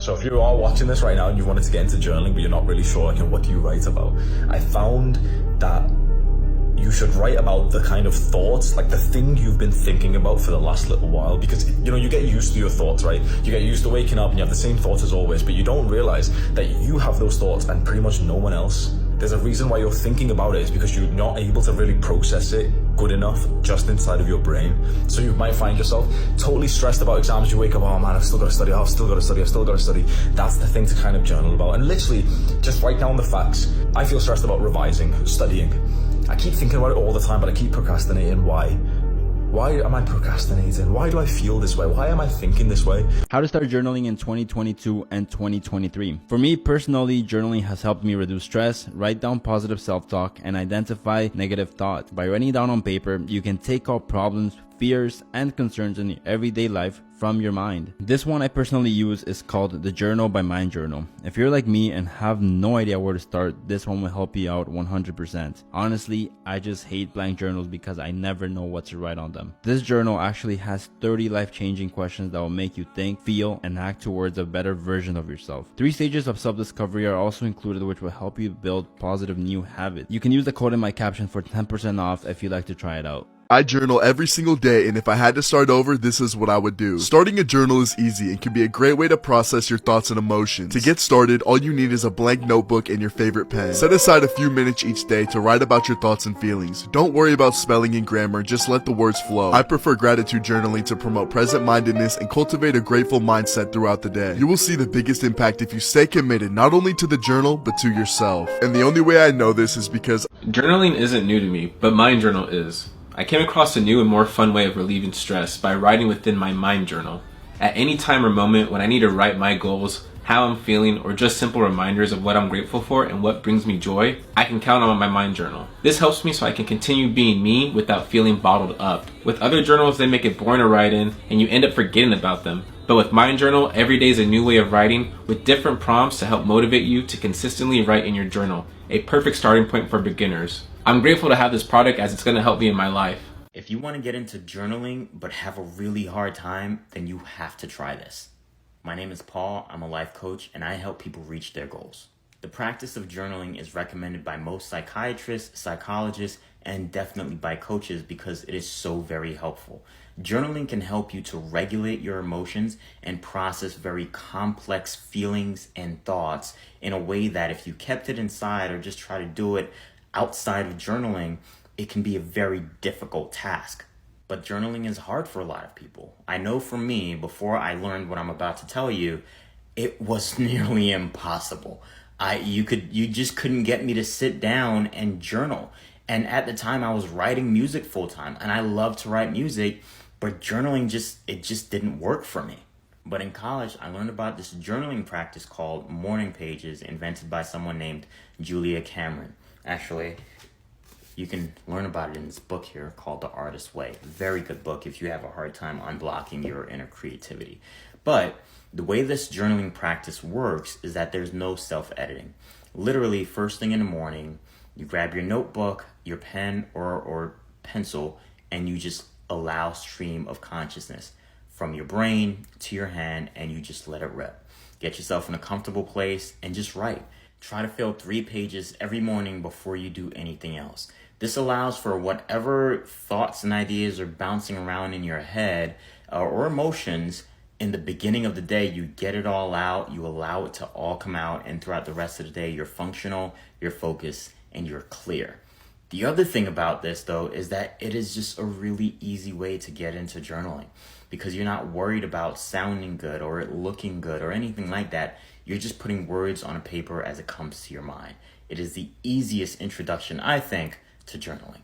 So if you are watching this right now and you wanted to get into journaling, but you're not really sure, like, what do you write about? I found that you should write about the kind of thoughts, like the thing you've been thinking about for the last little while, because you get used to your thoughts, right? You get used to waking up and you have the same thoughts as always, but you don't realize that you have those thoughts and pretty much no one else. There's a reason why you're thinking about it, is because you're not able to really process it good enough just inside of your brain. So you might find yourself totally stressed about exams. You wake up, oh man, I've still got to study, I've still got to study, I've still got to study. That's the thing to kind of journal about. And literally just write down the facts. I feel stressed about revising, studying. I keep thinking about it all the time, but I keep procrastinating. Why? Why am I procrastinating? Why do I feel this way? Why am I thinking this way? How to start journaling in 2022 and 2023. For me personally, journaling has helped me reduce stress, write down positive self-talk, and identify negative thoughts. By writing down on paper, you can take out problems, fears, and concerns in your everyday life from your mind. This one I personally use is called the Journal by Mind Journal. If you're like me and have no idea where to start, this one will help you out 100%. Honestly, I just hate blank journals because I never know what to write on them. This journal actually has 30 life-changing questions that will make you think, feel, and act towards a better version of yourself. 3 stages of self-discovery are also included, which will help you build positive new habits. You can use the code in my caption for 10% off if you'd like to try it out. I journal every single day, and if I had to start over, this is what I would do. Starting a journal is easy and can be a great way to process your thoughts and emotions. To get started, all you need is a blank notebook and your favorite pen. Set aside a few minutes each day to write about your thoughts and feelings. Don't worry about spelling and grammar, just let the words flow. I prefer gratitude journaling to promote present-mindedness and cultivate a grateful mindset throughout the day. You will see the biggest impact if you stay committed not only to the journal, but to yourself. And the only way I know this is because journaling isn't new to me, but Mind Journal is. I came across a new and more fun way of relieving stress by writing within my Mind Journal. At any time or moment when I need to write my goals, how I'm feeling, or just simple reminders of what I'm grateful for and what brings me joy, I can count on my Mind Journal. This helps me so I can continue being me without feeling bottled up. With other journals, they make it boring to write in and you end up forgetting about them. But with Mind Journal, every day is a new way of writing with different prompts to help motivate you to consistently write in your journal. A perfect starting point for beginners. I'm grateful to have this product as it's going to help me in my life. If you want to get into journaling but have a really hard time, then you have to try this. My name is Paul, I'm a life coach, and I help people reach their goals. The practice of journaling is recommended by most psychiatrists, psychologists, and definitely by coaches because it is so very helpful. Journaling can help you to regulate your emotions and process very complex feelings and thoughts in a way that if you kept it inside or just try to do it outside of journaling, it can be a very difficult task. But journaling is hard for a lot of people. I know for me, before I learned what I'm about to tell you, it was nearly impossible. You just couldn't get me to sit down and journal. And at the time I was writing music full time, and I love to write music, but journaling just didn't work for me. But in college, I learned about this journaling practice called morning pages, invented by someone named Julia Cameron. Actually, you can learn about it in this book here called The Artist's Way. Very good book if you have a hard time unblocking your inner creativity. But the way this journaling practice works is that there's no self-editing. Literally, first thing in the morning, you grab your notebook, your pen or pencil, and you just allow stream of consciousness from your brain to your hand, and you just let it rip. Get yourself in a comfortable place and just write. Try to fill 3 pages every morning before you do anything else. This allows for whatever thoughts and ideas are bouncing around in your head or emotions in the beginning of the day. You get it all out, you allow it to all come out, and throughout the rest of the day, you're functional, you're focused, and you're clear. The other thing about this, though, is that it is just a really easy way to get into journaling because you're not worried about sounding good or it looking good or anything like that. You're just putting words on a paper as it comes to your mind. It is the easiest introduction, I think, to journaling.